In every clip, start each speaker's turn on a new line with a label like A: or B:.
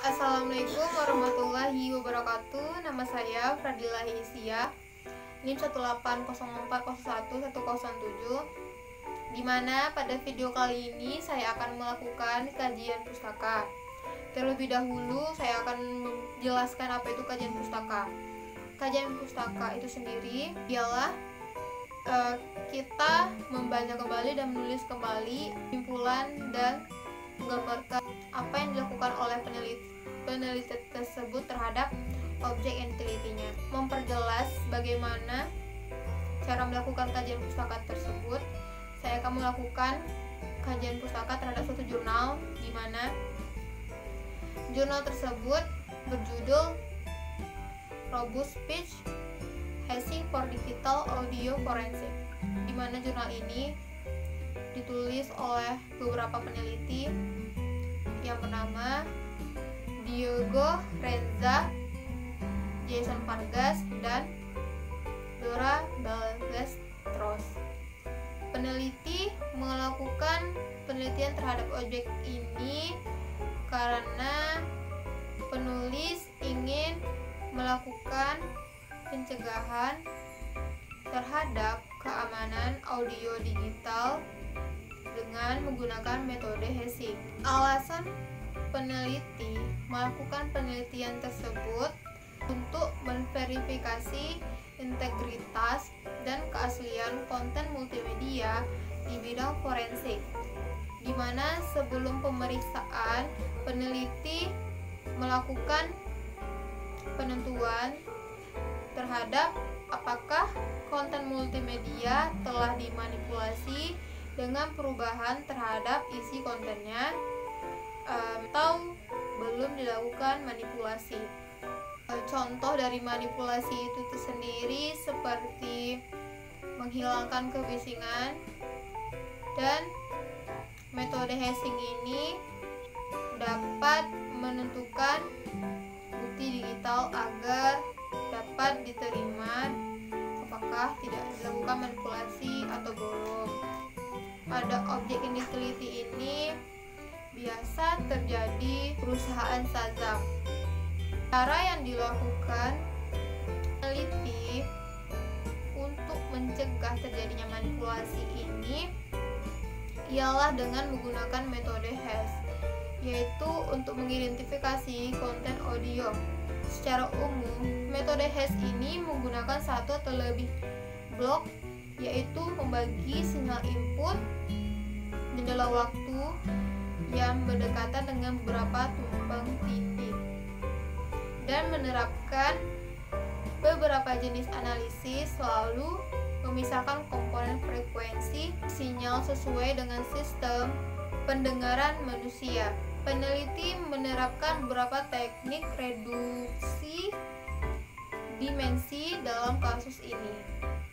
A: Assalamualaikum warahmatullahi wabarakatuh. Nama saya Fadila Hisya, NIM 18040411107, dimana pada video kali ini saya akan melakukan kajian pustaka. Terlebih dahulu saya akan menjelaskan apa itu kajian pustaka. Kajian pustaka itu sendiri ialah kita membaca kembali dan menulis kembali simpulan dan menggambarkan apa yang dilakukan oleh peneliti tersebut terhadap objek yang ditelitinya. Memperjelas bagaimana cara melakukan kajian pustaka tersebut, saya akan melakukan kajian pustaka terhadap suatu jurnal, di mana jurnal tersebut berjudul Robust Speech Hazing for Digital Audio Forensic, di mana jurnal ini ditulis oleh beberapa peneliti yang bernama Diego Renza, Jason Vargas, dan Dora Balestros. Peneliti melakukan penelitian terhadap objek ini karena penulis ingin melakukan pencegahan terhadap keamanan audio digital dengan menggunakan metode hazing. Alasan peneliti melakukan penelitian tersebut untuk memverifikasi integritas dan keaslian konten multimedia di bidang forensik, di mana sebelum pemeriksaan peneliti melakukan penentuan terhadap apakah konten multimedia telah dimanipulasi dengan perubahan terhadap isi kontennya atau belum dilakukan manipulasi. Contoh dari manipulasi itu sendiri seperti menghilangkan kebisingan, dan metode hazing ini dapat menentukan bukti digital agar dapat diterima apakah tidak dilakukan manipulasi atau belum. Pada objek yang diteliti ini biasa terjadi perusahaan Shazam. Cara yang dilakukan peneliti untuk mencegah terjadinya manipulasi ini ialah dengan menggunakan metode hash, yaitu untuk mengidentifikasi konten audio. Secara umum, metode hash ini menggunakan satu atau lebih blok, yaitu membagi sinyal input jendela waktu yang berdekatan dengan beberapa tumpang tindih, dan menerapkan beberapa jenis analisis, lalu memisahkan komponen frekuensi sinyal sesuai dengan sistem pendengaran manusia. Peneliti menerapkan beberapa teknik reduksi dimensi dalam kasus ini.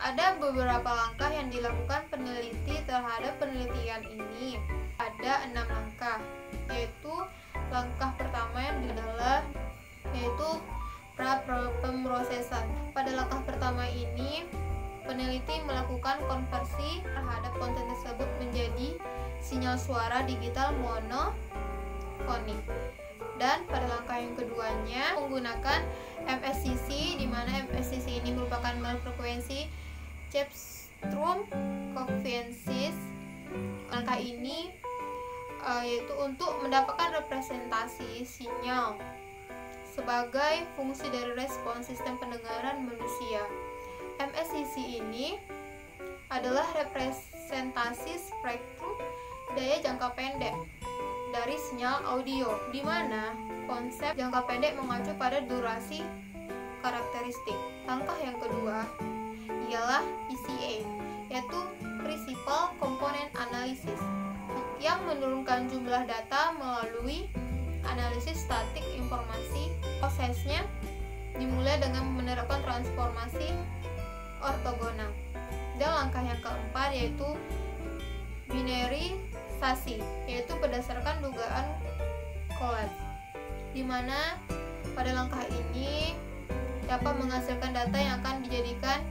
A: Ada beberapa langkah yang dilakukan peneliti terhadap penelitian ini. Ada 6 langkah, yaitu langkah pertama yang adalah yaitu pemrosesan. Pada langkah pertama ini, peneliti melakukan konversi terhadap konten tersebut menjadi sinyal suara digital monofonik. Dan pada langkah yang keduanya menggunakan MSCC, di mana MSCC ini merupakan frekuensi Chebystrom Coefficient. Langkah ini yaitu untuk mendapatkan representasi sinyal sebagai fungsi dari respons sistem pendengaran manusia. MSCC ini adalah representasi spektrum daya jangka pendek dari sinyal audio, di mana konsep jangka pendek mengacu pada durasi karakteristik. Langkah yang kedua ialah PCA, yaitu Principal Component Analysis, yang menurunkan jumlah data melalui analisis statik informasi. Prosesnya dimulai dengan menerapkan transformasi ortogonal. Dan langkah yang keempat yaitu binarisasi, yaitu berdasarkan dugaan collapse, di mana pada langkah ini dapat menghasilkan data yang akan dijadikan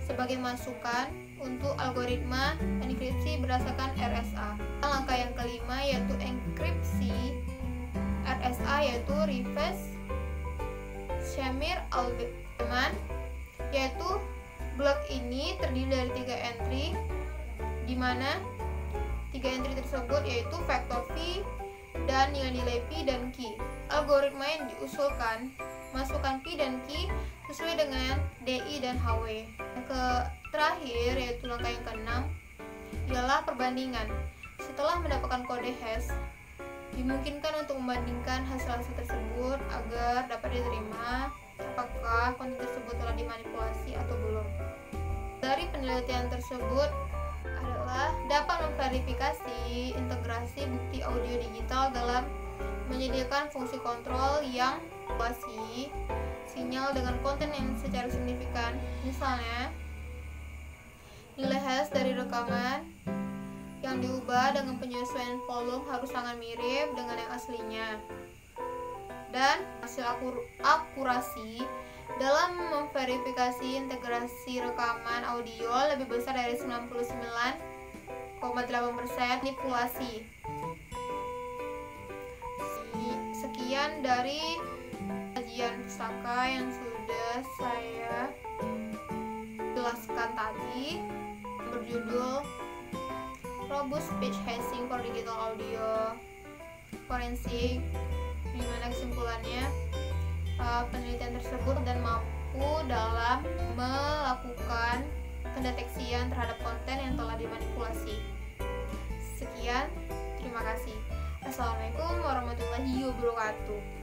A: sebagai masukan untuk algoritma enkripsi berdasarkan RSA. Langkah yang kelima yaitu enkripsi RSA, yaitu Reverse Shamir Algorithm, yaitu blok ini terdiri dari 3 entry, di mana 3 entry tersebut yaitu vektor v dan nilai-nilai pi dan q. Algoritma yang diusulkan masukkan pi dan q sesuai dengan DI dan HW. Terakhir, yaitu langkah yang ke-6, ialah perbandingan. Setelah mendapatkan kode hash, dimungkinkan untuk membandingkan hasil-hasil tersebut agar dapat diterima apakah konten tersebut telah dimanipulasi atau belum. Dari penelitian tersebut adalah dapat memverifikasi integrasi bukti audio digital dalam menyediakan fungsi kontrol yang manipulasi sinyal dengan konten yang secara signifikan. Misalnya, nilai hash dari rekaman yang diubah dengan penyesuaian volume harus sangat mirip dengan yang aslinya, dan hasil akurasi dalam memverifikasi integrasi rekaman audio lebih besar dari 99,8% manipulasi. Sekian dari kajian pustaka yang sudah saya jelaskan tadi, berjudul Robust Speech Hashing for Digital Audio Forensic, di mana kesimpulannya penelitian tersebut dan mampu dalam melakukan pendeteksian terhadap konten yang telah dimanipulasi. Sekian, terima kasih. Assalamualaikum warahmatullahi wabarakatuh.